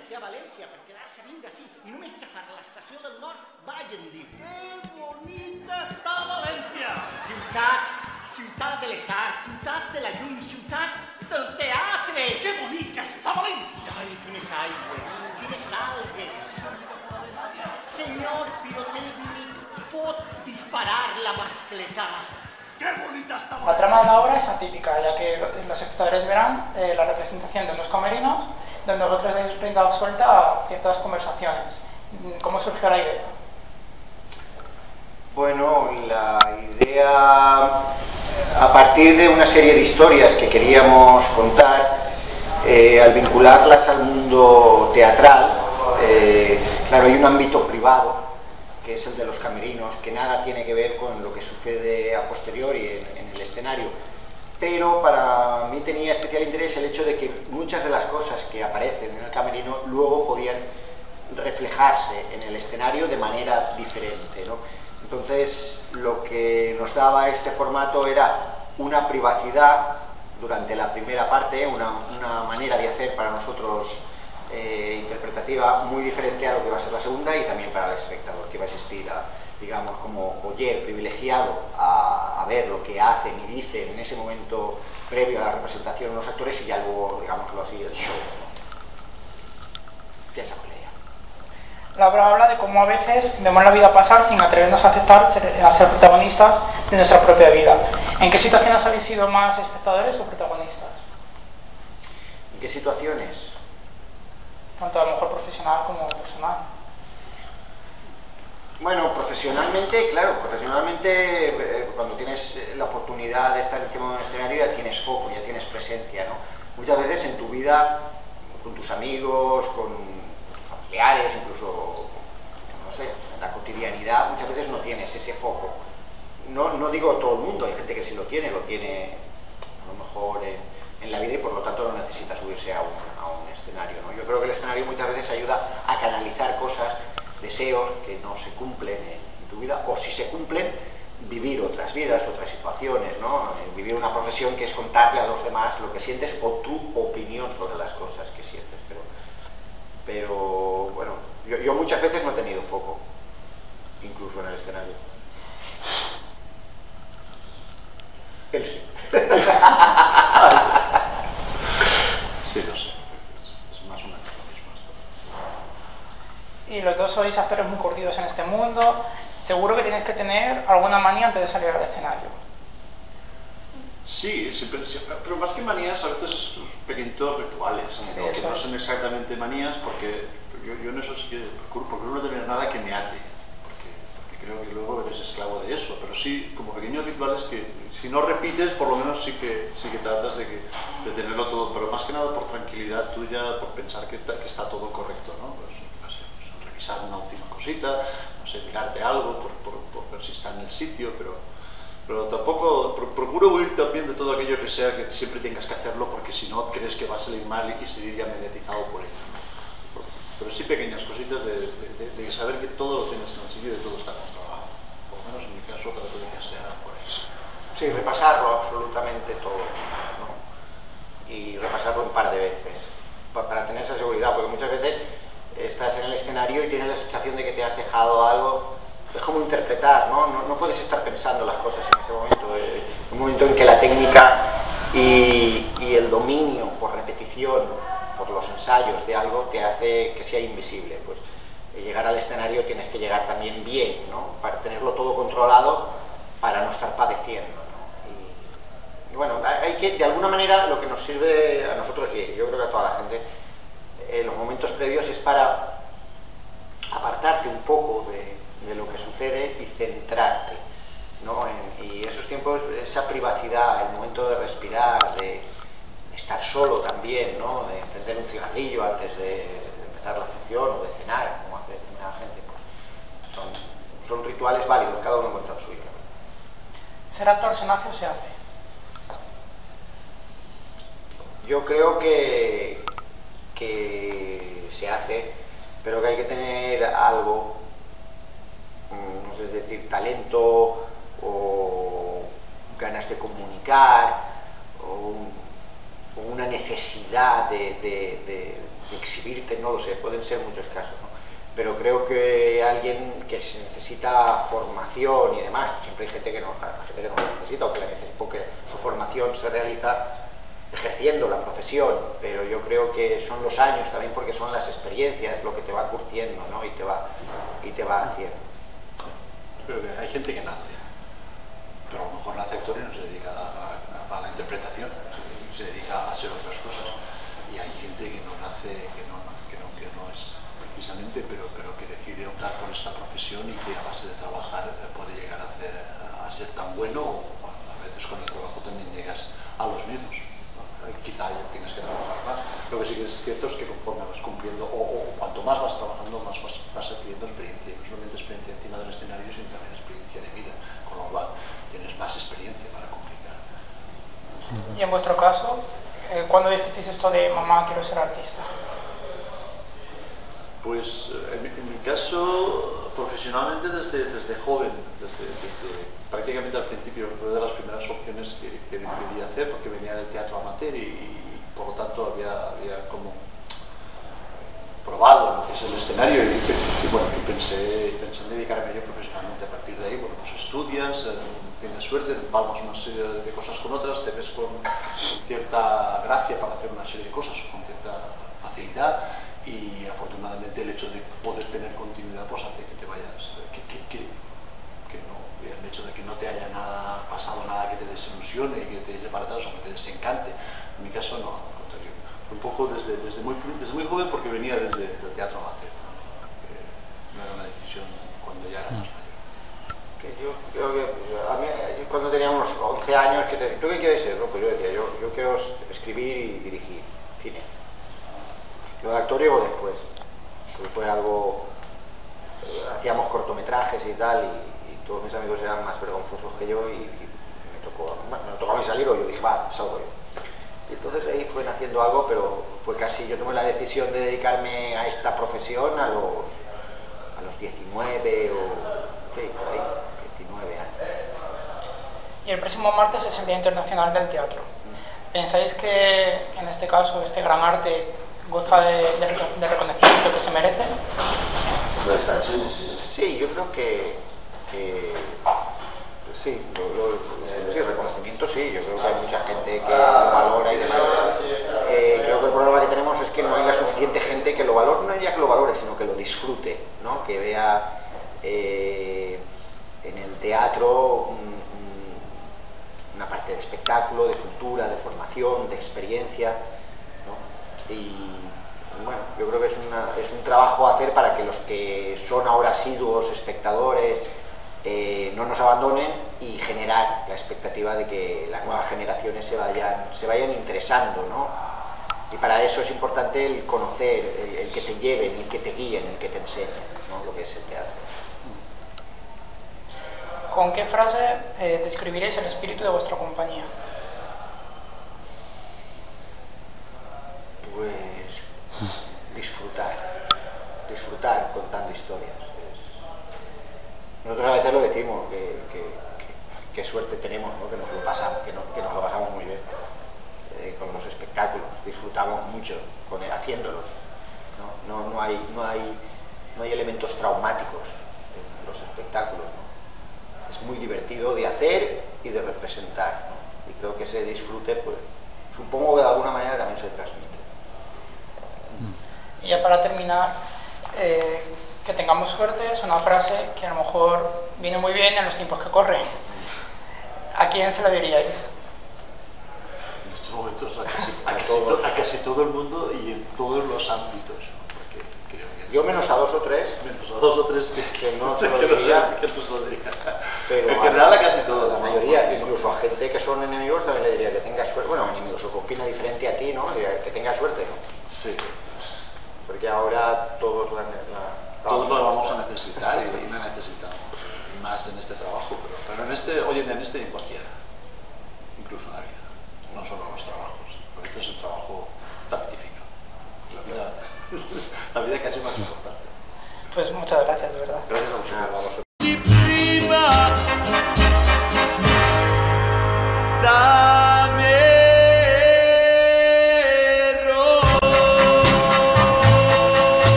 vindre-se a València per quedar-se a viure així i només xafar l'estació del nord, vagen dir: que bonica està València! Ciutat de les arts, ciutat de la llum, ciutat del teatre! Que bonica està València! Ai, quines aigües, quines algues! Senyor pirotècnic, pot disparar la mascletà. ¡Qué bonita está! La trama de la obra es atípica, ya que los espectadores verán la representación de unos camerinos donde vosotros dais rienda suelta a ciertas conversaciones. ¿Cómo surgió la idea? Bueno, la idea, a partir de una serie de historias que queríamos contar, al vincularlas al mundo teatral, claro, hay un ámbito privado, que es el de los camerinos, que nada tiene que ver con lo que sucede a posteriori en el escenario. Pero para mí tenía especial interés el hecho de que muchas de las cosas que aparecen en el camerino luego podían reflejarse en el escenario de manera diferente, ¿no? Entonces, lo que nos daba este formato era una privacidad durante la primera parte, una manera de hacer para nosotros interpretativa muy diferente a lo que va a ser la segunda, y también para el espectador, que va a asistir a, digamos, como voyeur privilegiado a ver lo que hacen y dicen en ese momento previo a la representación los actores, y ya luego, digámoslo así, el show. Ya esa fue la idea. La obra habla de cómo a veces vemos la vida pasar sin atrevernos a aceptar a ser protagonistas de nuestra propia vida. ¿En qué situaciones habéis sido más espectadores o protagonistas? ¿En qué situaciones? Tanto a lo mejor profesional como personal. Bueno, profesionalmente, claro, cuando tienes la oportunidad de estar encima de un escenario ya tienes foco, ya tienes presencia, ¿no? Muchas veces en tu vida, con tus amigos, con tus familiares, incluso, no sé, en la cotidianidad, muchas veces no tienes ese foco. No digo todo el mundo, hay gente que sí lo tiene a lo mejor en la vida, y por lo tanto no necesita subirse a un escenario, ¿no? Yo creo que el escenario muchas veces ayuda a canalizar cosas, deseos que no se cumplen en tu vida, o si se cumplen, vivir otras vidas, otras situaciones, ¿no? Vivir una profesión que es contarle a los demás lo que sientes o tu opinión sobre las cosas que sientes. Pero bueno, yo muchas veces no he tenido foco, incluso en el escenario. Él sí. Sí, lo sé. Es más o menos lo mismo esto. Y los dos sois actores muy curtidos en este mundo. Seguro que tienes que tener alguna manía antes de salir al escenario. Sí, siempre, pero más que manías, a veces son pequeñitos rituales, Sí, ¿no? Que no son exactamente manías, porque yo en eso sí que procuro no tener nada que me ate, porque creo que luego eres esclavo de eso, pero sí como pequeños rituales que si no repites, por lo menos sí que tratas de tenerlo todo, pero más que nada por tranquilidad tuya, por pensar que está todo correcto, ¿no? Pues, no sé, revisar una última cosita, no sé, mirarte algo por ver si está en el sitio, pero tampoco procuro huir también de todo aquello que sea que siempre tengas que hacerlo, porque si no crees que va a salir mal y salir ya mediatizado por ello, ¿no? Pero sí pequeñas cositas de saber que todo lo tienes en el sitio y de todo está controlado. Por lo menos en mi caso trato de que sea por eso. Sí, repasarlo absolutamente todo, ¿no? Y repasarlo un par de veces para tener esa seguridad, porque muchas veces estás en el escenario y tienes la sensación de que te has dejado algo. Es como interpretar, ¿no? No puedes estar pensando las cosas en ese momento. Un momento en que la técnica y el dominio por repetición, por los ensayos de algo, te hace que sea invisible. Pues llegar al escenario tienes que llegar también bien, ¿no? Para tenerlo todo controlado, para no estar padeciendo, ¿no? Y bueno, hay que, de alguna manera, lo que nos sirve a nosotros, y yo creo que a toda la gente, los momentos previos es para apartarte un poco de lo que sucede y centrarte, ¿no? Y esos tiempos, esa privacidad, el momento de respirar, de estar solo también, ¿no? De encender un cigarrillo antes de empezar la función o de cenar, como hace determinada gente, pues son rituales válidos, cada uno encuentra el suyo. ¿Ser actor se nace o se hace? Yo creo que se hace, pero que hay que tener algo, no sé, es decir, talento o ganas de comunicar o una necesidad de exhibirte, no lo sé, pueden ser muchos casos, ¿no? Pero creo que alguien que se necesita formación y demás, siempre hay gente que no necesita o que porque su formación se realiza ejerciendo la profesión, pero yo creo que son los años también, porque son las experiencias lo que te va curtiendo, ¿no? y te va haciendo. Creo que hay gente que nace, pero a lo mejor nace actor y no se dedica a la interpretación, se dedica a hacer otras cosas. Y hay gente que no nace, que no es precisamente, pero que decide optar por esta profesión y que a base de trabajar puede llegar a ser tan bueno, o a veces con el trabajo también llegas a los mismos. Quizá tengas que trabajar más. Lo que sí que es cierto es que conforme vas cumpliendo, o cuanto más vas trabajando, más vas adquiriendo experiencia, y no solamente experiencia encima del escenario, sino también experiencia de vida, con lo cual tienes más experiencia para complicar. Y en vuestro caso, ¿cuándo dijisteis esto de mamá, quiero ser artista? Pues en mi caso, profesionalmente desde joven, desde prácticamente al principio, fue de las primeras opciones que decidí hacer, porque venía del teatro amateur y por lo tanto había como probado lo que es el escenario y pensé en dedicarme a ello profesionalmente. A partir de ahí, bueno, pues estudias, tienes suerte, empalmas una serie de cosas con otras, te ves con cierta gracia para hacer una serie de cosas, con cierta facilidad, y afortunadamente el hecho de poder tener continuidad pues hace que te vayas, el hecho de que no te haya pasado nada que te desilusione, que te eche para atrás o que te desencante. En mi caso no, al contrario. Fue un poco desde muy joven, porque venía del teatro amateur. No era una decisión cuando ya era más mayor. Yo creo que a mí, cuando tenía unos 11 años, ¿tú qué quieres ser? No, pues yo decía, yo quiero escribir y dirigir cine. Lo de actor llegó después, porque fue algo, hacíamos cortometrajes y tal, y todos mis amigos eran más vergonzosos que yo, y me tocó a mí salir, o yo dije, va, salgo yo. Y entonces ahí fue naciendo algo, pero fue casi, yo tomé la decisión de dedicarme a esta profesión a los 19 o, sí, por ahí, 19 años. Y el próximo martes es el Día Internacional del Teatro. ¿Pensáis que en este caso este gran arte goza de reconocimiento que se merece? Sí, yo creo que sí, reconocimiento sí, yo creo que hay mucha gente que lo valora y demás. Creo que el problema que tenemos es que no hay la suficiente gente que lo valore, no ya que lo valore, sino que lo disfrute, ¿no? Que vea en el teatro una parte de espectáculo, de cultura, de formación, de experiencia, ¿no? Y bueno, yo creo que es un trabajo a hacer para que los que son ahora asiduos espectadores no nos abandonen, y generar la expectativa de que las nuevas generaciones se vayan interesando, ¿no? Y para eso es importante el conocer, el que te lleven, el que te guíen, el que te enseñen, ¿no? Lo que es el teatro. ¿Con qué frase describiréis el espíritu de vuestra compañía? Pues disfrutar contando historias. Nosotros a veces lo decimos, qué suerte tenemos, ¿no? Que nos lo pasamos muy bien con los espectáculos, disfrutamos mucho haciéndolos, ¿no? No hay elementos traumáticos en los espectáculos, ¿no? Es muy divertido de hacer y de representar, ¿no? Y creo que ese disfrute, pues, supongo que de alguna manera también se transmite. Y ya para terminar, que tengamos suerte es una frase que a lo mejor viene muy bien en los tiempos que corren. ¿A quién se la diríais? En estos momentos a casi todo el mundo y en todos los ámbitos. Porque creo que yo menos a dos o tres. Menos a dos o tres que no se lo diría. Pero en general a casi todos. La mayoría, incluso a gente que son enemigos, también le diría que tenga suerte. Bueno, enemigos o que opina diferente a ti, ¿no? Que tenga suerte, ¿no? Sí. Porque ahora todos todos lo vamos a necesitar y la necesitamos. Más en este trabajo, pero hoy en día en este y en cualquiera. Incluso en la vida. No solo en los trabajos. Porque este es el trabajo tactificado. La vida casi más importante. Pues muchas gracias, de verdad. Gracias a vosotros. Da